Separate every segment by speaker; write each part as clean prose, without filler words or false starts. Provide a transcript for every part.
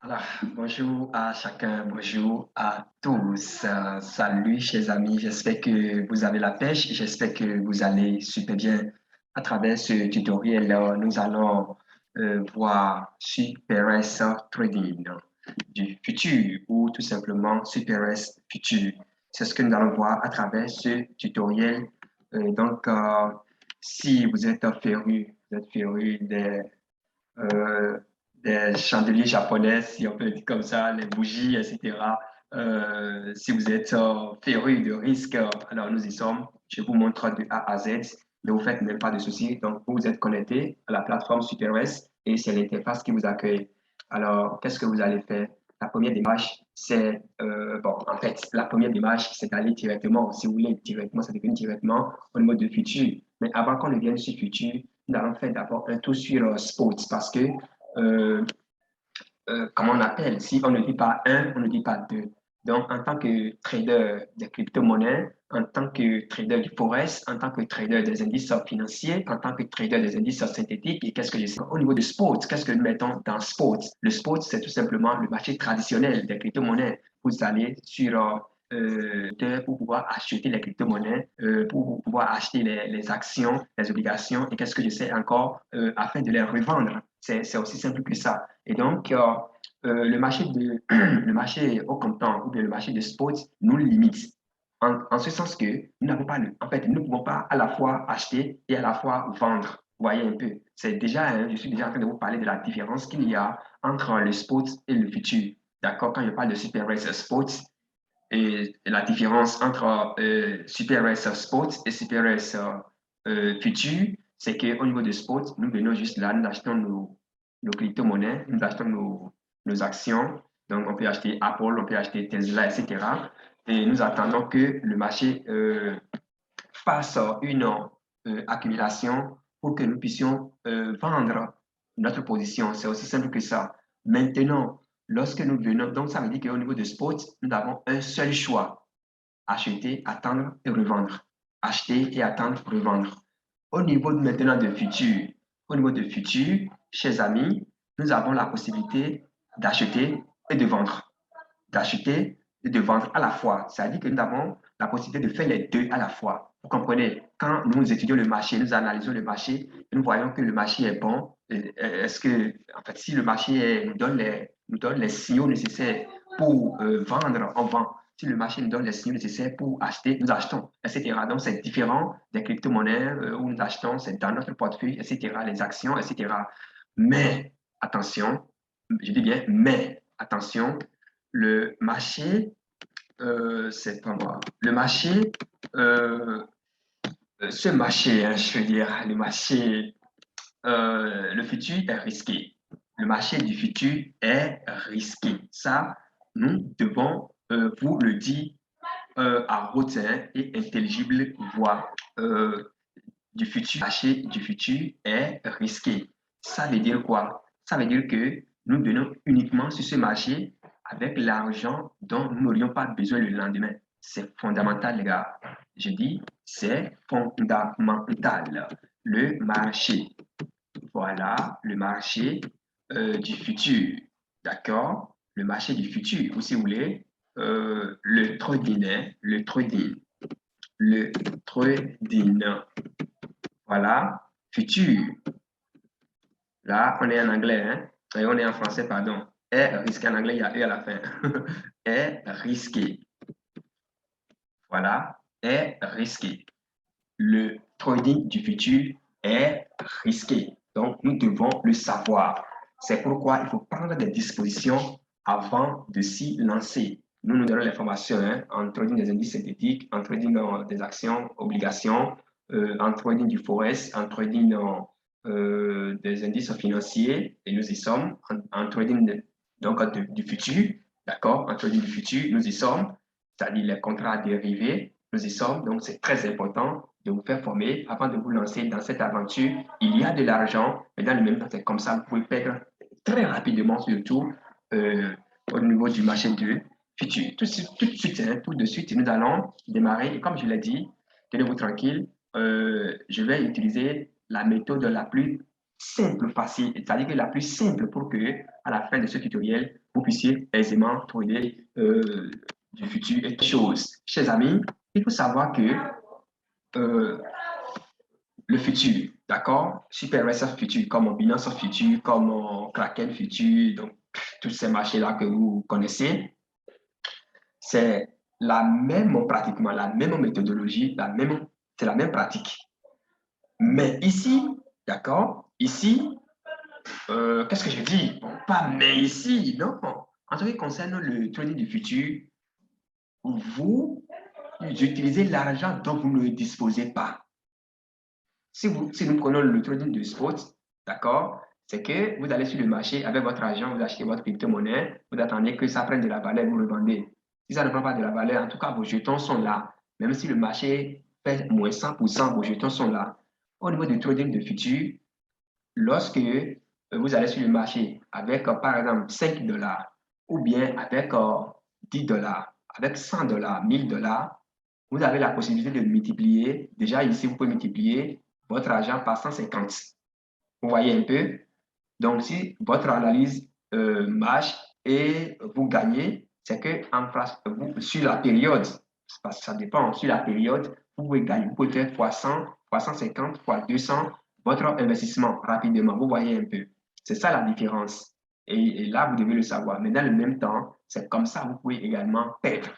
Speaker 1: Alors, bonjour à chacun, bonjour à tous. Salut, chers amis, j'espère que vous avez la pêche, j'espère que vous allez super bien. À travers ce tutoriel, nous allons voir Super S Trading du futur ou tout simplement Super S futur. C'est ce que nous allons voir à travers ce tutoriel. Si vous êtes féru euh, des chandeliers japonais, si on peut le dire comme ça, les bougies, etc. Si vous êtes féru de risques, alors nous y sommes. Je vous montre de A à Z. Ne vous faites même pas de soucis. Donc, vous êtes connecté à la plateforme SuperOS et c'est l'interface qui vous accueille. Alors, qu'est-ce que vous allez faire? La première démarche, c'est, en fait, la première démarche, c'est d'aller directement, si vous voulez, directement, ça devient directement au mode de futur. Mais avant qu'on ne vienne sur futur, nous allons faire d'abord un tour sur Sports parce que, euh, comment on appelle, si on ne dit pas un, on ne dit pas deux. Donc, en tant que trader des crypto-monnaies, en tant que trader du Forex, en tant que trader des indices financiers, en tant que trader des indices synthétiques, et qu'est-ce que je sais au niveau de sport, qu'est-ce que nous mettons dans sport? Le sport, c'est tout simplement le marché traditionnel des crypto-monnaies. Vous allez sur pour pouvoir acheter les crypto-monnaies, pour pouvoir acheter les actions, les obligations, et qu'est-ce que je sais encore, afin de les revendre. C'est aussi simple que ça. Et donc, le marché au comptant ou bien le marché de spot nous limite. En ce sens que nous n'avons pas en fait, nous ne pouvons pas à la fois acheter et à la fois vendre. Vous voyez un peu. C'est déjà, hein, je suis déjà en train de vous parler de la différence qu'il y a entre le spot et le futur. D'accord? Quand je parle de Super Race Spot, et la différence entre Super Race Sport et Super Race Future, c'est qu'au niveau de sport, nous venons juste là, nous achetons nos crypto-monnaies, nous achetons nos actions. Donc, on peut acheter Apple, on peut acheter Tesla, etc. Et nous attendons que le marché fasse une accumulation pour que nous puissions vendre notre position. C'est aussi simple que ça. Maintenant, lorsque nous venons, donc ça veut dire qu'au niveau de spot, nous avons un seul choix: acheter, attendre et revendre. Acheter et attendre, revendre. Au niveau maintenant de futur, au niveau de futur, chers amis, nous avons la possibilité d'acheter et de vendre. D'acheter et de vendre à la fois. C'est-à-dire que nous avons la possibilité de faire les deux à la fois. Vous comprenez? Quand nous étudions le marché, nous analysons le marché, et nous voyons que le marché est bon. Est-ce que, en fait, si le marché nous donne les signaux nécessaires pour vendre, on vend. Si le marché nous donne les signaux nécessaires pour acheter, nous achetons, etc. Donc, c'est différent des crypto-monnaies où nous achetons, c'est dans notre portefeuille, etc., les actions, etc. Mais, attention, je dis bien, mais, attention, le marché, c'est pas moi. Le marché, euh, ce marché, hein, je veux dire, le marché, le futur est risqué. Le marché du futur est risqué. Ça, nous devons vous le dire à haute et intelligible voix. Du futur, le marché du futur est risqué. Ça veut dire quoi? Ça veut dire que nous donnons uniquement sur ce marché avec l'argent dont nous n'aurions pas besoin le lendemain. C'est fondamental, les gars. Je dis, c'est fondamental. Le marché. Voilà, le marché du futur. D'accord? Le marché du futur, ou si vous voulez, le trading, hein, le trading. Le trading. Voilà, futur. Là, on est en anglais, hein? Et on est en français, pardon. Est risqué en anglais, il y a E à la fin. Est risqué. Voilà, est risqué. Le trading du futur est risqué. Donc, nous devons le savoir. C'est pourquoi il faut prendre des dispositions avant de s'y lancer. Nous donnons l'information hein, en trading des indices synthétiques, en trading des actions, obligations, en trading du forex, en trading des indices financiers, et nous y sommes, en trading donc, du futur, d'accord, en trading du futur, nous y sommes, c'est-à-dire les contrats dérivés, nous y sommes, donc c'est très important de vous faire former avant de vous lancer dans cette aventure. Il y a de l'argent, mais dans le même temps, c'est comme ça, vous pouvez perdre très rapidement, surtout euh, au niveau du marché de futur. Tout de suite, hein, tout de suite, nous allons démarrer. Et comme je l'ai dit, tenez-vous tranquille, je vais utiliser la méthode la plus simple, facile, c'est-à-dire que la plus simple pour que, à la fin de ce tutoriel, vous puissiez aisément trouver du futur et des choses. Chers amis, il faut savoir que euh, le futur, d'accord? SuperRSA futur, comme Binance futur, comme Kraken futur, donc tous ces marchés-là que vous connaissez, c'est la même, pratiquement la même méthodologie, c'est la même pratique. Mais ici, d'accord? Ici, qu'est-ce que je dis? Bon, pas mais ici, non. En ce qui concerne le trading du futur, vous utilisez l'argent dont vous ne disposez pas. Si nous prenons le trading de spot, d'accord, c'est que vous allez sur le marché avec votre argent, vous achetez votre crypto-monnaie, vous attendez que ça prenne de la valeur, vous le vendez. Si ça ne prend pas de la valeur, en tout cas, vos jetons sont là. Même si le marché fait moins 100%, vos jetons sont là. Au niveau du trading de futur, lorsque vous allez sur le marché avec, par exemple, 5 dollars ou bien avec 10 dollars, avec 100 dollars, 1000 dollars, vous avez la possibilité de multiplier. Déjà, ici, vous pouvez multiplier votre argent par 150. Vous voyez un peu? Donc, si votre analyse marche et vous gagnez, c'est que sur la période, parce que ça dépend, sur la période, vous pouvez gagner, vous pouvez faire fois 100, fois 150, fois 200 votre investissement rapidement. Vous voyez un peu. C'est ça la différence. Et là, vous devez le savoir. Mais dans le même temps, c'est comme ça que vous pouvez également perdre.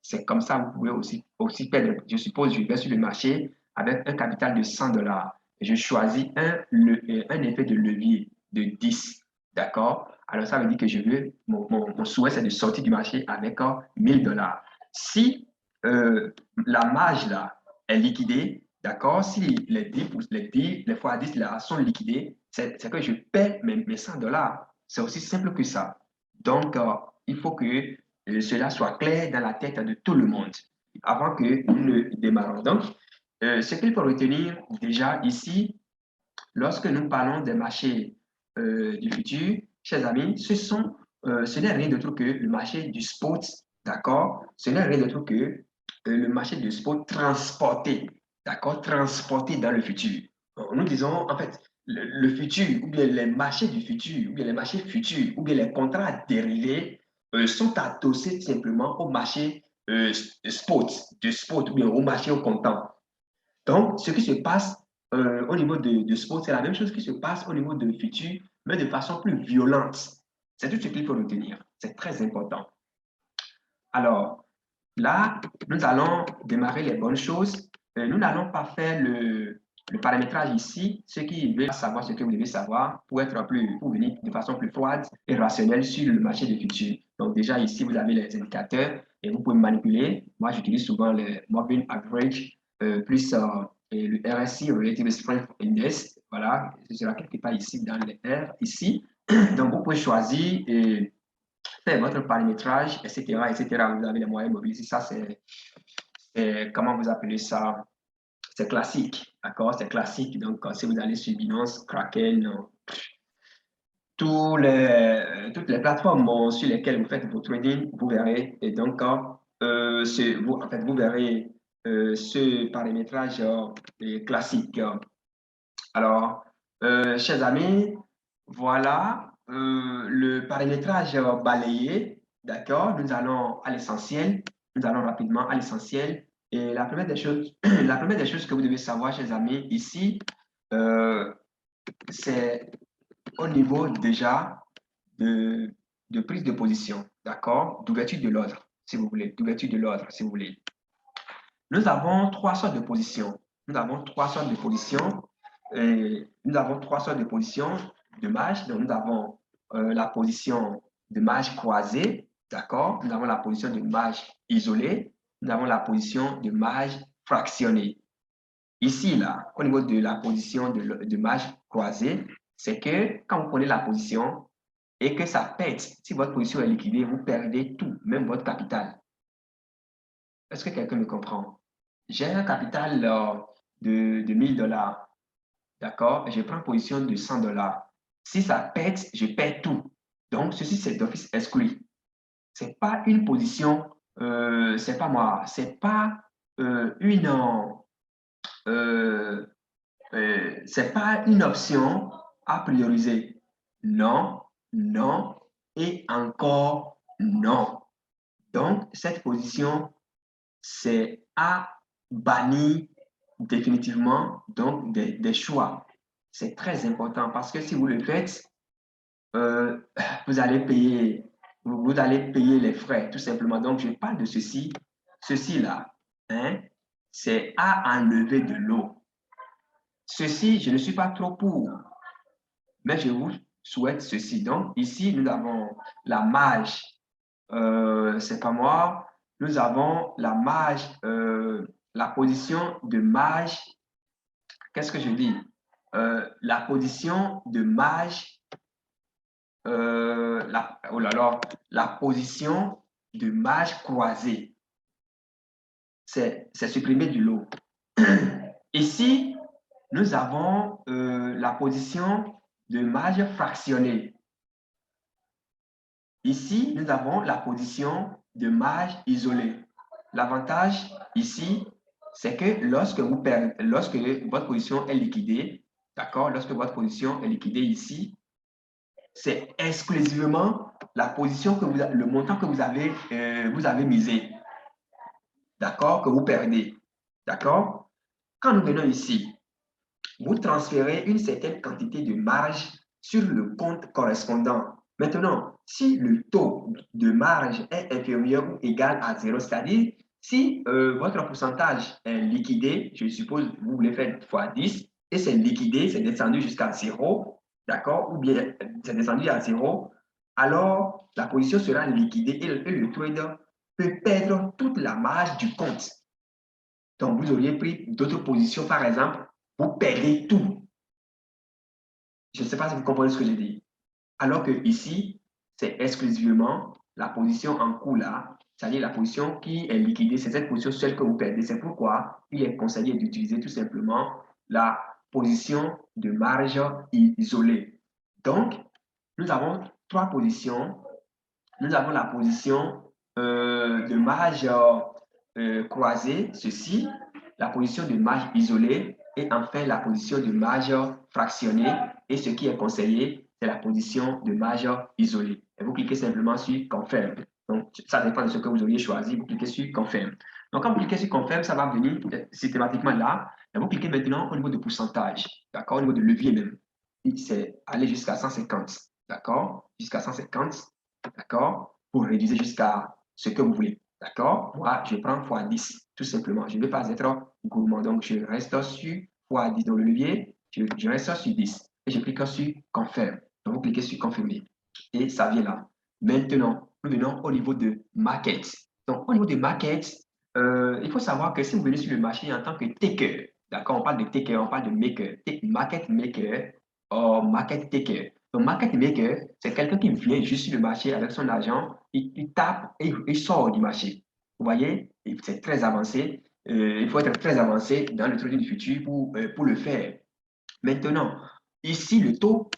Speaker 1: C'est comme ça que vous pouvez aussi perdre. Je suppose que je vais sur le marché avec un capital de 100 dollars. Je choisis un effet de levier de 10. D'accord? Alors, ça veut dire que mon souhait, c'est de sortir du marché avec 1000 dollars. Si la marge là est liquidée, d'accord? Si les fois 10 là sont liquidés, c'est que je perds mes 100 dollars. C'est aussi simple que ça. Donc, il faut que cela soit clair dans la tête de tout le monde avant que nous ne démarrons. Donc, ce qu'il faut retenir déjà ici, lorsque nous parlons des marchés du futur, chers amis, ce n'est rien d'autre que le marché du spot, d'accord? Ce n'est rien d'autre que le marché du spot transporté, d'accord? Transporté dans le futur. Nous disons, en fait, le futur, ou bien les marchés du futur, ou bien les marchés futurs, ou bien les contrats dérivés sont adossés simplement au marché spot, ou bien au marché au comptant. Donc, ce qui se passe au niveau de sport, c'est la même chose qui se passe au niveau de futur, mais de façon plus violente. C'est tout ce qu'il faut retenir. C'est très important. Alors, là, nous allons démarrer les bonnes choses. Nous n'allons pas faire le paramétrage ici. Ceux qui veulent savoir ce que vous devez savoir pour venir de façon plus froide et rationnelle sur le marché du futur. Donc, déjà ici, vous avez les indicateurs et vous pouvez manipuler. Moi, j'utilise souvent le Moving Average plus et le RSI, Relative Strength Index. Voilà, ce sera quelque part ici dans les R, ici. Donc, vous pouvez choisir et faire votre paramétrage, etc., etc. Vous avez les moyens mobiles. Ça, comment vous appelez ça? C'est classique, d'accord? C'est classique. Donc, si vous allez sur Binance, Kraken, toutes les plateformes sur lesquelles vous faites vos trading, vous verrez. Et donc, en fait, vous verrez ce paramétrage classique. Alors, chers amis, voilà le paramétrage balayé. D'accord? Nous allons à l'essentiel. Nous allons rapidement à l'essentiel. Et la première des choses, la première des choses que vous devez savoir, chers amis, ici, euh, c'est au niveau déjà de, de prise de position. D'accord? D'ouverture de l'ordre, si vous voulez. D'ouverture de l'ordre, si vous voulez. Nous avons trois sortes de positions. Nous avons trois sortes de positions. Nous avons trois sortes de positions de marge. Donc, nous avons la position de marge croisée, d'accord? Nous avons la position de marge isolée. Nous avons la position de marge fractionnée. Ici, là, au niveau de la position de marge croisée, c'est que quand vous prenez la position et que ça pète, si votre position est liquidée, vous perdez tout, même votre capital. Est-ce que quelqu'un me comprend? J'ai un capital de 1000 dollars, d'accord? Je prends position de 100 dollars. Si ça pète, je perds tout. Donc, ceci, c'est d'office exclu. Ce n'est pas une position, c'est pas moi, c'est pas c'est pas une option À prioriser. Non, non et encore non. Donc, cette position, c'est à bannir définitivement donc des choix. C'est très important parce que si vous le faites, euh, vous allez payer, vous allez payer les frais, tout simplement. Donc, je parle de ceci, ceci-là, hein, c'est à enlever de l'eau. Ceci, je ne suis pas trop pour, mais je vous souhaite ceci. Donc, ici, nous avons la marge, c'est pas moi, nous avons la marge, la position de marge, qu'est-ce que je dis? La position de marge, oh là là, la position de marge croisée, c'est supprimer du lot. Ici, nous avons la position de marge fractionnée. Ici, nous avons la position de marge isolée. L'avantage ici, c'est que lorsque votre position est liquidée, d'accord, lorsque votre position est liquidée ici, c'est exclusivement la position que le montant que vous avez misé, d'accord, que vous perdez, d'accord. Quand nous venons ici, vous transférez une certaine quantité de marge sur le compte correspondant. Maintenant, si le taux de marge est inférieur ou égal à 0, c'est-à-dire si votre pourcentage est liquidé, je suppose vous voulez faire fois 10 et c'est liquidé, c'est descendu jusqu'à 0, d'accord, ou bien c'est descendu à 0, alors la position sera liquidée et le trader peut perdre toute la marge du compte. Donc, vous auriez pris d'autres positions, par exemple, vous perdez tout. Je ne sais pas si vous comprenez ce que je dis. Alors que ici, c'est exclusivement la position en cours là, c'est-à-dire la position qui est liquidée, c'est cette position seule que vous perdez. C'est pourquoi il est conseillé d'utiliser tout simplement la position de marge isolée. Donc, nous avons trois positions. Nous avons la position de marge croisée, ceci, la position de marge isolée et enfin la position de marge fractionnée. Et ce qui est conseillé, c'est la position de marge isolée. Et vous cliquez simplement sur Confirm. Donc, ça dépend de ce que vous auriez choisi. Vous cliquez sur Confirm. Donc, quand vous cliquez sur Confirm, ça va venir systématiquement là. Et vous cliquez maintenant au niveau de pourcentage, d'accord, au niveau de levier même. C'est aller jusqu'à 150, d'accord, jusqu'à 150. D'accord, pour réduire jusqu'à ce que vous voulez. D'accord, moi, je prends x10, tout simplement. Je ne vais pas être gourmand. Donc, je reste sur x10 dans le levier. Je reste sur 10 et je clique sur Confirm. Donc, vous cliquez sur Confirmer et ça vient là. Maintenant, nous venons au niveau de Market. Donc, au niveau de Market, il faut savoir que si vous venez sur le marché en tant que taker, d'accord, on parle de taker, on parle de maker, market maker ou market taker. Donc, market maker, c'est quelqu'un qui vient juste sur le marché avec son argent, il tape et il sort du marché. Vous voyez, c'est très avancé. Il faut être très avancé dans le trading du futur pour le faire. Maintenant, ici, le taux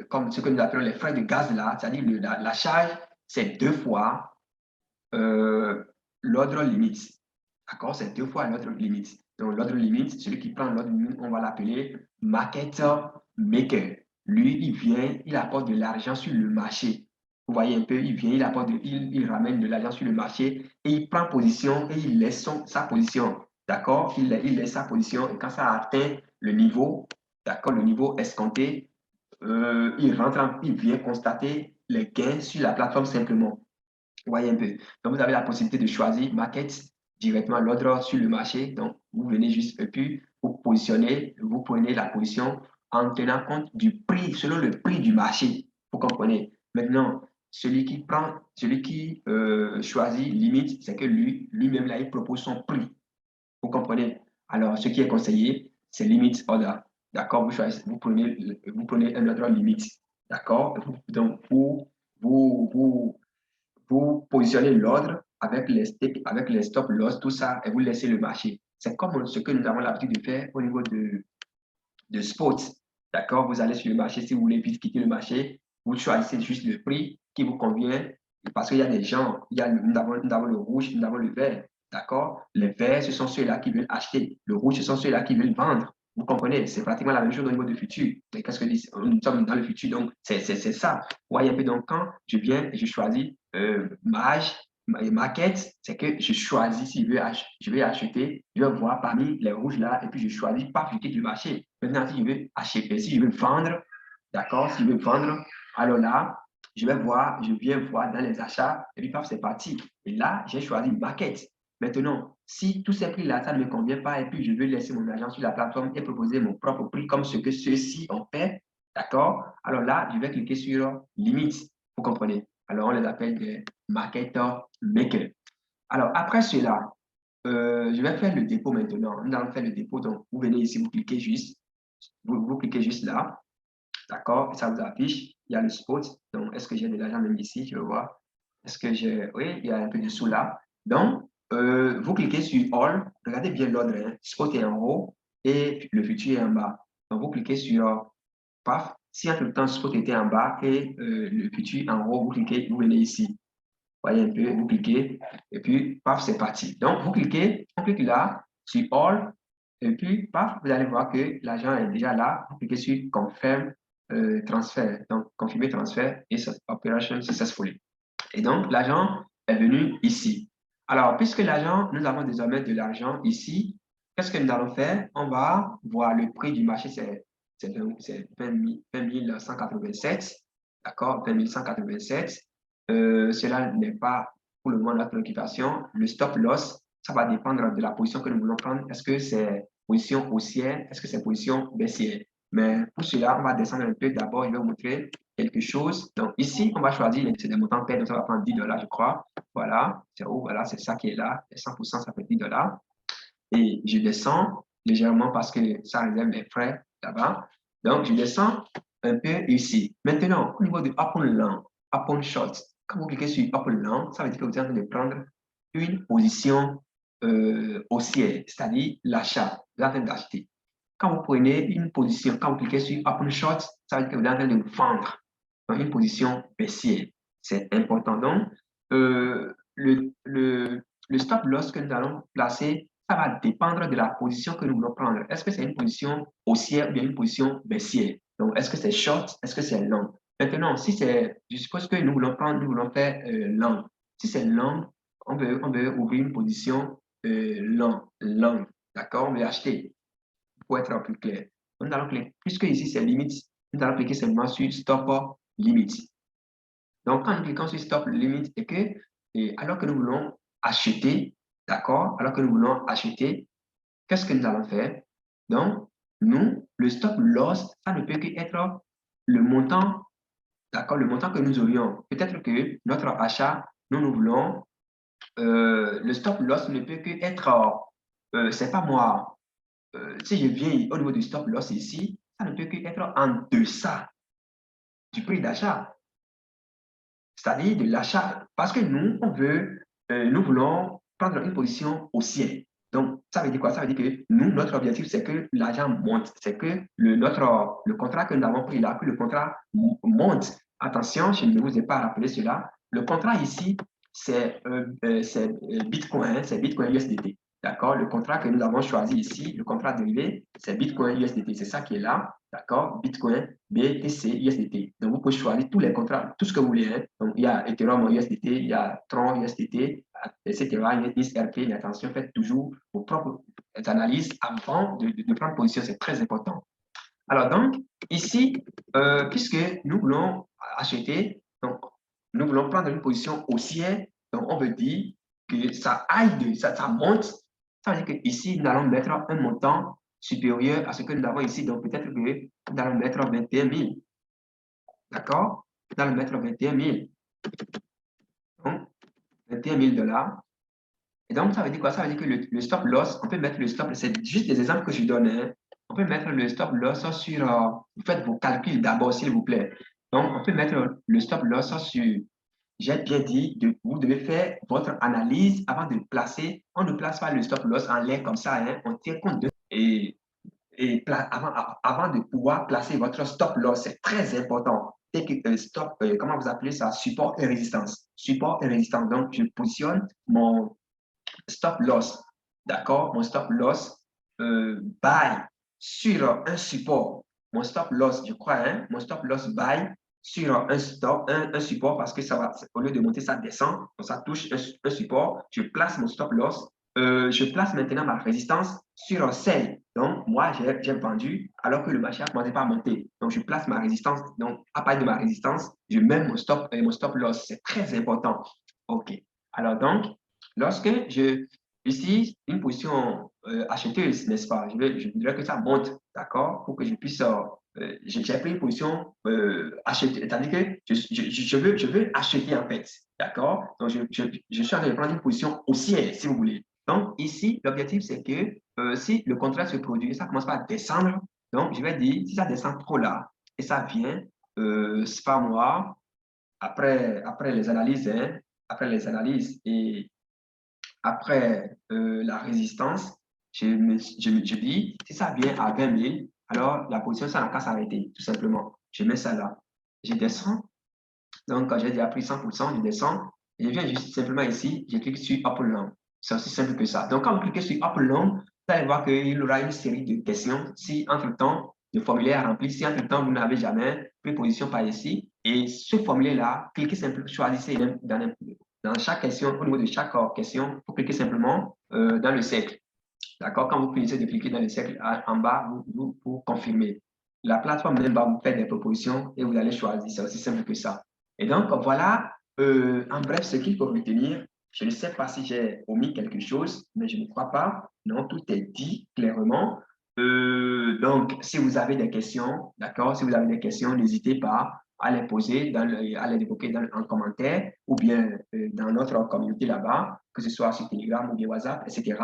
Speaker 1: comme ce que nous appelons les frais de gaz là, c'est-à-dire la charge, c'est 2 fois l'ordre limite. D'accord? C'est 2 fois l'ordre limite. Donc, l'ordre limite, celui qui prend l'ordre limite, on va l'appeler market maker. Lui, il vient, il apporte de l'argent sur le marché. Vous voyez un peu, il vient, il ramène de l'argent sur le marché et il prend position et il laisse sa position. D'accord? Il laisse sa position et quand ça atteint le niveau, d'accord, le niveau escompté, il vient constater les gains sur la plateforme simplement. Vous voyez un peu. Donc, vous avez la possibilité de choisir market directement l'ordre sur le marché. Donc, vous venez juste et puis vous positionnez, vous prenez la position en tenant compte du prix, selon le prix du marché. Vous comprenez? Maintenant, celui qui choisit limite, c'est que lui-même, là, il propose son prix. Vous comprenez? Alors, ce qui est conseillé, c'est limit order. D'accord? Vous prenez un ordre limite. D'accord? Donc, vous positionnez l'ordre avec avec les stop loss, tout ça, et vous laissez le marché. C'est comme ce que nous avons l'habitude de faire au niveau de spot. D'accord? Vous allez sur le marché, si vous voulez vite quitter le marché, vous choisissez juste le prix qui vous convient, parce qu'il y a des gens, nous avons le rouge, nous avons le vert. D'accord? Les verts, ce sont ceux-là qui veulent acheter. Le rouge, ce sont ceux-là qui veulent vendre. Vous comprenez? C'est pratiquement la même chose au niveau du futur. Mais qu'est-ce que dit? Nous sommes dans le futur, donc c'est ça. Vous voyez un peu, donc quand je viens et je choisis ma quête, c'est que je choisis si je vais acheter, je vais voir parmi les rouges là, et puis je choisis pas je quitte le marché. Maintenant, si je veux acheter, si je veux vendre, d'accord, si je veux vendre, alors là, je viens voir dans les achats, et puis paf, c'est parti. Et là, j'ai choisi ma quête. Maintenant, si tous ces prix-là, ça ne me convient pas et puis je veux laisser mon argent sur la plateforme et proposer mon propre prix comme ce que ceux-ci ont fait, d'accord? Alors là, je vais cliquer sur limite, vous comprenez? Alors, on les appelle des market makers. Alors, après cela, je vais faire le dépôt maintenant. Nous allons faire le dépôt. Donc, vous venez ici, vous cliquez juste là, d'accord? Ça vous affiche. Il y a le spot. Donc, est-ce que j'ai de l'argent même ici? Je veux voir. Est-ce que j'ai... Oui, il y a un peu de sous là. Donc, vous cliquez sur All. Regardez bien l'ordre. Hein. Spot est en haut et le futur est en bas. Donc, vous cliquez sur PAF. Si entre le temps, Spot était en bas et le futur en haut, vous cliquez, vous venez ici. Voyez un peu, vous cliquez et puis, paf, c'est parti. Donc, vous cliquez, on clique là sur All et puis, paf, vous allez voir que l'argent est déjà là. Vous cliquez sur Confirm transfert. Donc, confirmer transfert et operation successfully. Et donc, l'argent est venu ici. Alors, puisque l'argent, nous avons désormais de l'argent ici, qu'est-ce que nous allons faire? On va voir le prix du marché, c'est 20 187. D'accord? 20 187. Cela n'est pas pour le moment notre préoccupation. Le stop loss, ça va dépendre de la position que nous voulons prendre. Est-ce que c'est position haussière? Est-ce que c'est position baissière? Mais pour cela, on va descendre un peu. D'abord, je vais vous montrer quelque chose. Donc ici, on va choisir, c'est des montants paix, donc ça va prendre 10 $, je crois. Voilà, c'est où? Voilà, c'est ça qui est là. Et 100%, ça fait 10 $. Et je descends légèrement parce que ça réserve mes frais là-bas. Donc, je descends un peu ici. Maintenant, au niveau de Up on Long, Up on Short, quand vous cliquez sur Up on Long, ça veut dire que vous êtes en train de prendre une position haussière, c'est-à-dire l'achat. Vous êtes en train d'acheter. Quand vous prenez une position, quand vous cliquez sur Up on Short, ça veut dire que vous êtes en train de vendre dans une position baissière. C'est important. Donc, le stop loss que nous allons placer, ça va dépendre de la position que nous voulons prendre. Est-ce que c'est une position haussière ou bien une position baissière? Donc, est-ce que c'est short? Est-ce que c'est long? Maintenant, si c'est, je suppose que nous voulons prendre, nous voulons faire long. Si c'est long, on veut ouvrir une position long. D'accord? On veut acheter pour être plus clair. Nous allons cliquer, puisque ici c'est limite, nous allons cliquer seulement sur stop limite. Donc, quand nous cliquons sur stop limite et que, alors que nous voulons acheter, d'accord, alors que nous voulons acheter, qu'est-ce que nous allons faire? Donc, nous, le stop loss, ça ne peut qu'être le montant, d'accord, le montant que nous aurions. Peut-être que notre achat, nous voulons, le stop loss ne peut qu'être, c'est pas moi, si je viens au niveau du stop loss ici, ça ne peut qu'être en deçà du prix d'achat, c'est-à-dire de l'achat. Parce que nous, nous voulons prendre une position haussière. Donc, ça veut dire quoi? Ça veut dire que nous, notre objectif, c'est que l'argent monte. C'est que le contrat que nous avons pris là, que le contrat monte. Attention, je ne vous ai pas rappelé cela. Le contrat ici, c'est Bitcoin, c'est Bitcoin USDT. D'accord? Le contrat que nous avons choisi ici, le contrat dérivé, c'est Bitcoin USDT. C'est ça qui est là. D'accord? Bitcoin, BTC, USDT. Donc, vous pouvez choisir tous les contrats, tout ce que vous voulez. Hein. Donc, il y a Ethereum USDT, il y a Tron USDT, etc. XRP. Mais attention, faites toujours vos propres analyses avant de prendre position. C'est très important. Alors, donc, ici, puisque nous voulons acheter, donc, nous voulons prendre une position haussière, donc on veut dire que ça aille, ça monte. Ça veut dire qu'ici, nous allons mettre un montant supérieur à ce que nous avons ici. Donc, peut-être que nous allons mettre 21 000. D'accord? Nous allons mettre 21 000. Donc, 21 000 $. Et donc, ça veut dire quoi? Ça veut dire que le stop loss, on peut mettre le stop, c'est juste des exemples que je donne. Hein. On peut mettre le stop loss sur, vous faites vos calculs d'abord, s'il vous plaît. Donc, on peut mettre le stop loss sur, j'ai bien dit, vous devez faire votre analyse avant de placer. On ne place pas le stop loss en l'air comme ça, hein. On tient compte de. Avant de pouvoir placer votre stop loss, c'est très important. Stop, comment vous appelez ça? Support et résistance. Support et résistance. Donc, je positionne mon stop loss. D'accord? Mon stop loss buy sur un support. Mon stop loss, je crois, hein, mon stop loss buy sur un support parce que ça va, au lieu de monter, ça descend. Donc, ça touche un support. Je place mon stop loss. Je place maintenant ma résistance sur un sell. Donc, moi, j'ai vendu alors que le marché a commencé par monter. Donc, je place ma résistance. Donc, à partir de ma résistance, je mets mon stop loss. C'est très important. OK. Alors, donc, lorsque je, ici, une position acheteuse, n'est-ce pas? Je voudrais que ça monte, d'accord? Pour que je puisse, j'ai pris une position acheter, c'est-à-dire que je veux acheter en fait, d'accord? Donc, je suis en train de prendre une position haussière, si vous voulez. Donc, ici, l'objectif, c'est que si le contrat se produit, ça commence par descendre. Donc, je vais dire, si ça descend trop là, et ça vient, c'est pas moi, après les analyses, hein, après les analyses et après la résistance, je dis, si ça vient à 20 000, alors la position, ça n'a qu'à s'arrêter, tout simplement. Je mets ça là. Je descends. Donc, quand j'ai déjà pris 100%, je descends. Et je viens juste simplement ici, je clique sur Up Long. C'est aussi simple que ça. Donc, quand vous cliquez sur Up Long, vous allez voir qu'il y aura une série de questions. Si, entre-temps, le formulaire est rempli, si, entre-temps, vous n'avez jamais pris position par ici, et ce formulaire-là, cliquez simplement, choisissez dans chaque question, au niveau de chaque question, vous cliquez simplement dans le cercle. D'accord? Quand vous finissez de cliquer dans le cercle en bas, vous confirmez. La plateforme même va vous faire des propositions et vous allez choisir. C'est aussi simple que ça. Et donc, voilà, en bref, ce qu'il faut retenir. Je ne sais pas si j'ai omis quelque chose, mais je ne crois pas. Non, tout est dit clairement. Donc, si vous avez des questions, d'accord, si vous avez des questions, n'hésitez pas à les poser, à les évoquer en commentaire ou bien dans notre communauté là-bas, que ce soit sur Telegram ou bien WhatsApp, etc.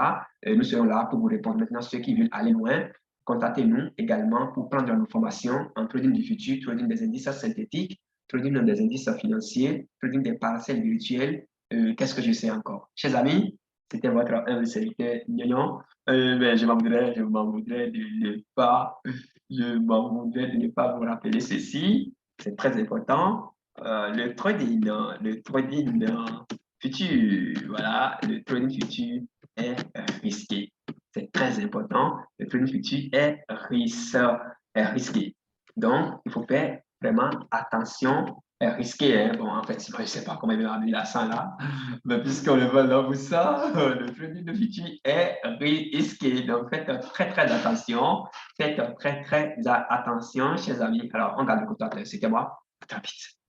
Speaker 1: Nous serons là pour vous répondre. Maintenant, ceux qui veulent aller loin, contactez-nous également pour prendre nos formations en trading du futur, trading des indices synthétiques, trading des indices financiers, trading des parcelles virtuelles. Qu'est-ce que je sais encore? Chers amis, c'était votre serviteur Nyon. Mais je m'en voudrais de ne pas vous rappeler ceci. C'est très important. Le trading futur, voilà, le trading futur est risqué. C'est très important. Le trading futur est risqué. Donc, il faut faire vraiment attention. Est risqué, hein? Bon, en fait, je ne sais pas comment il va amener l'accent là, mais puisqu'on le voit là pour ça, le trading futur est risqué. Donc, faites très, très attention. Faites très, très attention, chers amis. Alors, on garde le contact. C'était moi. À très vite.